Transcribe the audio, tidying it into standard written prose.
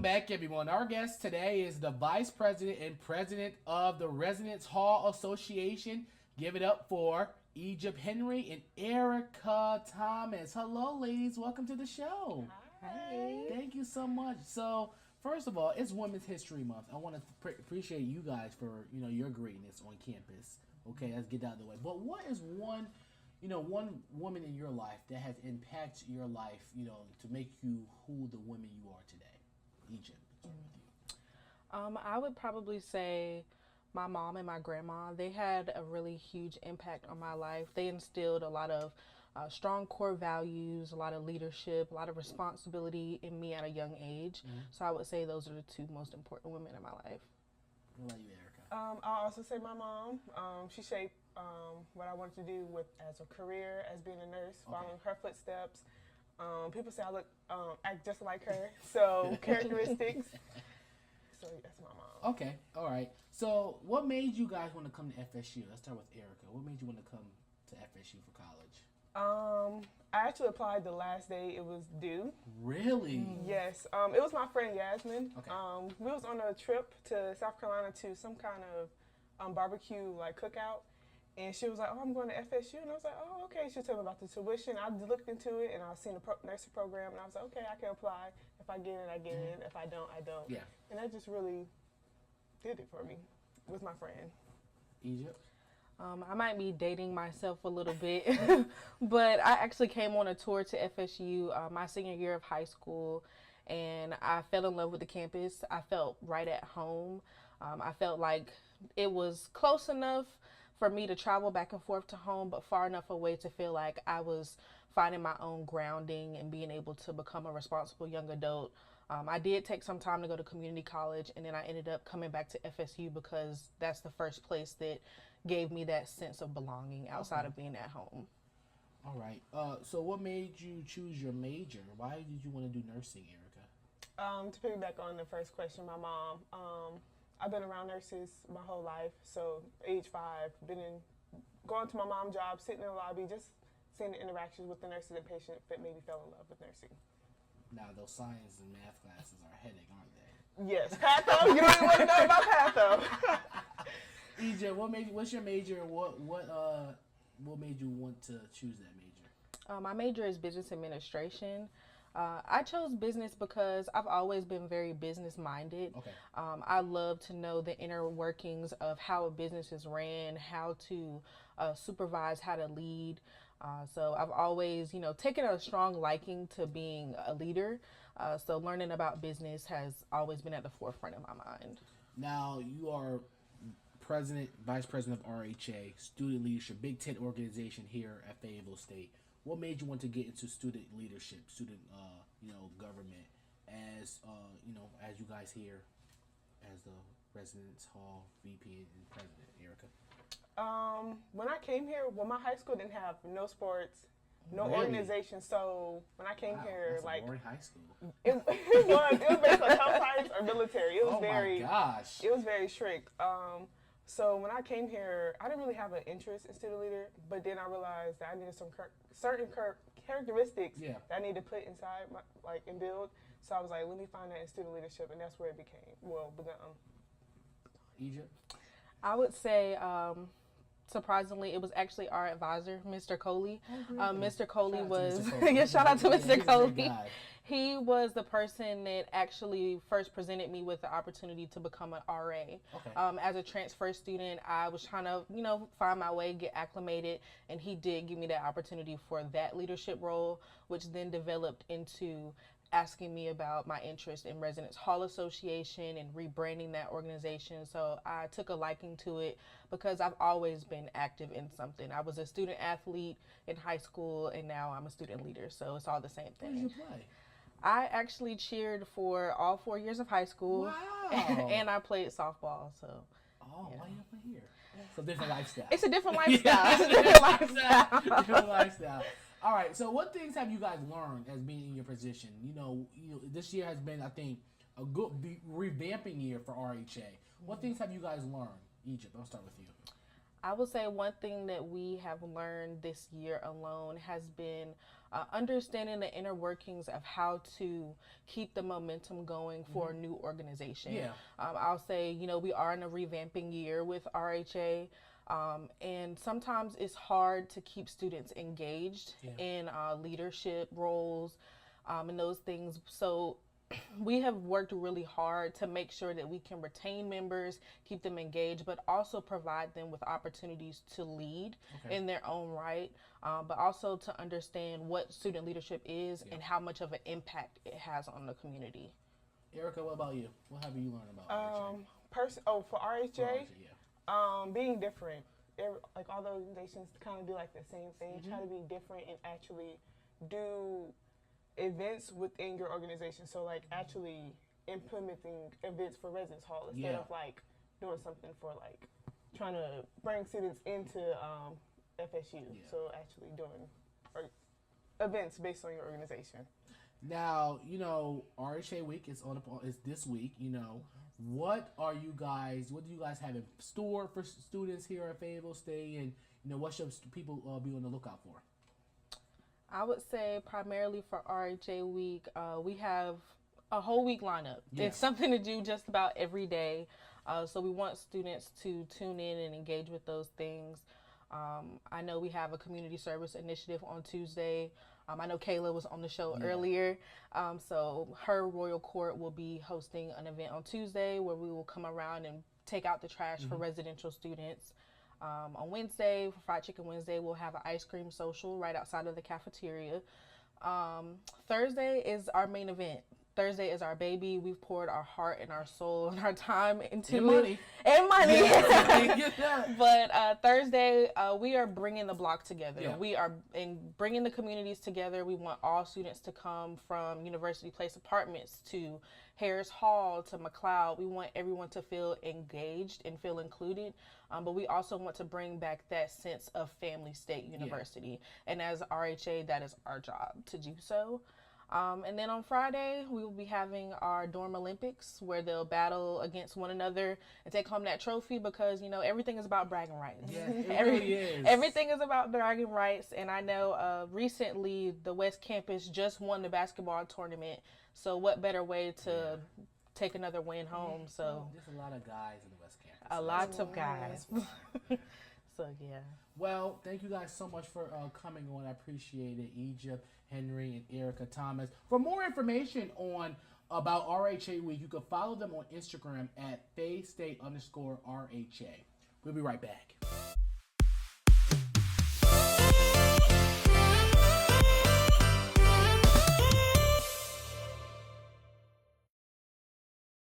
back, everyone. Our guest today is the Vice President and President of the Residence Hall Association. Give it up for Egypt Henry and Erika Thomas. Hello, ladies. Welcome to the show. Hi. Thank you so much. So, first of all, it's Women's History Month. I want to appreciate you guys for your greatness on campus. Okay, let's get that out of the way. But what is one woman in your life that has impacted your life, to make you who the woman you are today? Egypt, start with you. I would probably say my mom and my grandma. They had a really huge impact on my life. They instilled a lot of strong core values, a lot of leadership, a lot of responsibility in me at a young age. Mm-hmm. So I would say those are the two most important women in my life. What about you, Erika? I'll also say my mom. She shaped what I wanted to do as a career, as being a nurse, following her footsteps. People say I act just like her, so characteristics. So that's my mom. Okay, all right. So what made you guys want to come to FSU? Let's start with Erika. What made you want to come to FSU for college? I actually applied the last day it was due. Really? Yes. It was my friend Yasmin. Okay. We was on a trip to South Carolina to some kind of barbecue cookout. And she was like, "Oh, I'm going to FSU." And I was like, "Oh, okay." She told me about the tuition. I looked into it, and I seen the nursing program, and I was like, "Okay, I can apply. If I get in, I get in. If I don't, I don't." Yeah. And that just really did it for me with my friend. Egypt? I might be dating myself a little bit, but I actually came on a tour to FSU my senior year of high school, and I fell in love with the campus. I felt right at home. I felt like it was close enough for me to travel back and forth to home, but far enough away to feel like I was finding my own grounding and being able to become a responsible young adult. I did take some time to go to community college, and then I ended up coming back to FSU because that's the first place that gave me that sense of belonging outside of being at home. All right. So what made you choose your major? Why did you want to do nursing, Erika? To piggyback on the first question, my mom. I've been around nurses my whole life, so age 5, going to my mom's job, sitting in the lobby, just seeing the interactions with the nurses and patients that made me fall in love with nursing. Now, those science and math classes are a headache, aren't they? Yes, patho. You don't even want to know about patho. Egypt, what's your major? What made you want to choose that major? My major is business administration. I chose business because I've always been very business minded. Okay. I love to know the inner workings of how a business is ran, how to supervise, how to lead. So I've always, taken a strong liking to being a leader. So learning about business has always been at the forefront of my mind. Now, you are Vice President of RHA, Student Leadership, Big Ten organization here at Fayetteville State. What made you want to get into student leadership, student, government, as you guys here, as the Residence Hall VP and President, Erika? When I came here, my high school didn't have no sports, no organization. So when I came here, that's a boring high school. It was based on health science or military. It was my gosh. It was very strict. So when I came here, I didn't really have an interest in student leader, but then I realized that I needed some certain characteristics that I need to put inside and build. So I was like, let me find that in student leadership, and that's where it began. Egypt? I would say, surprisingly, it was actually our advisor, Mr. Coley. Mr. Coley was, shout out to Mr. Coley. He was the person that actually first presented me with the opportunity to become an RA. Okay. As a transfer student, I was trying to, find my way, get acclimated, and he did give me that opportunity for that leadership role, which then developed into asking me about my interest in Residence Hall Association and rebranding that organization. So I took a liking to it because I've always been active in something. I was a student athlete in high school, and now I'm a student leader, so it's all the same thing. What did you play? I actually cheered for all 4 years of high school. Wow. And I played softball, so. Oh, why you play here? It's a different lifestyle. It's a different lifestyle. It's a different lifestyle. Different lifestyle. All right, so what things have you guys learned as being in your position? This year has been, I think, a good revamping year for RHA. What things have you guys learned? Egypt, I'll start with you. I would say one thing that we have learned this year alone has been understanding the inner workings of how to keep the momentum going for a new organization. Yeah. I'll say, you know, we are in a revamping year with RHA. And sometimes it's hard to keep students engaged in leadership roles and those things. So we have worked really hard to make sure that we can retain members, keep them engaged, but also provide them with opportunities to lead in their own right, but also to understand what student leadership is and how much of an impact it has on the community. Erika, what about you? What have you learned about RHA? For RHA, Yeah. being different. Like all the organizations kind of do like the same thing. Try to be different and actually do events within your organization. So like actually implementing events for residence hall instead of like doing something for like trying to bring students into FSU. So actually doing events based on your organization. Now, you know, RHA week is this week, you know. What do you guys have in store for students here at Fayetteville State, and you know, what should people be on the lookout for? I would say primarily for RHA week, we have a whole week lineup. Yeah. It's something to do just about every day. So we want students to tune in and engage with those things. I know we have a community service initiative on Tuesday. I know Kayla was on the show earlier. So her Royal Court will be hosting an event on Tuesday where we will come around and take out the trash for residential students. On Wednesday, for Fried Chicken Wednesday, we'll have an ice cream social right outside of the cafeteria. Thursday is our main event. Thursday is our baby. We've poured our heart and our soul and our time into it. And money. But Thursday, we are bringing the block together. Yeah. We are bringing the communities together. We want all students to come from University Place Apartments to Harris Hall to McLeod. We want everyone to feel engaged and feel included. But we also want to bring back that sense of Family State University. And as RHA, that is our job to do so. And then on Friday, we will be having our dorm Olympics where they'll battle against one another and take home that trophy because, you know, everything is about bragging rights. Yeah, it really is. Everything is about bragging rights. And I know recently the West Campus just won the basketball tournament. So what better way to take another win home? So there's a lot of guys in the West Campus. A lot of guys. So, yeah. Well, thank you guys so much for coming on. I appreciate it. Egypt, Henry, and Erika Thomas. For more information about RHA Week, you can follow them on Instagram at FayState_RHA. We'll be right back.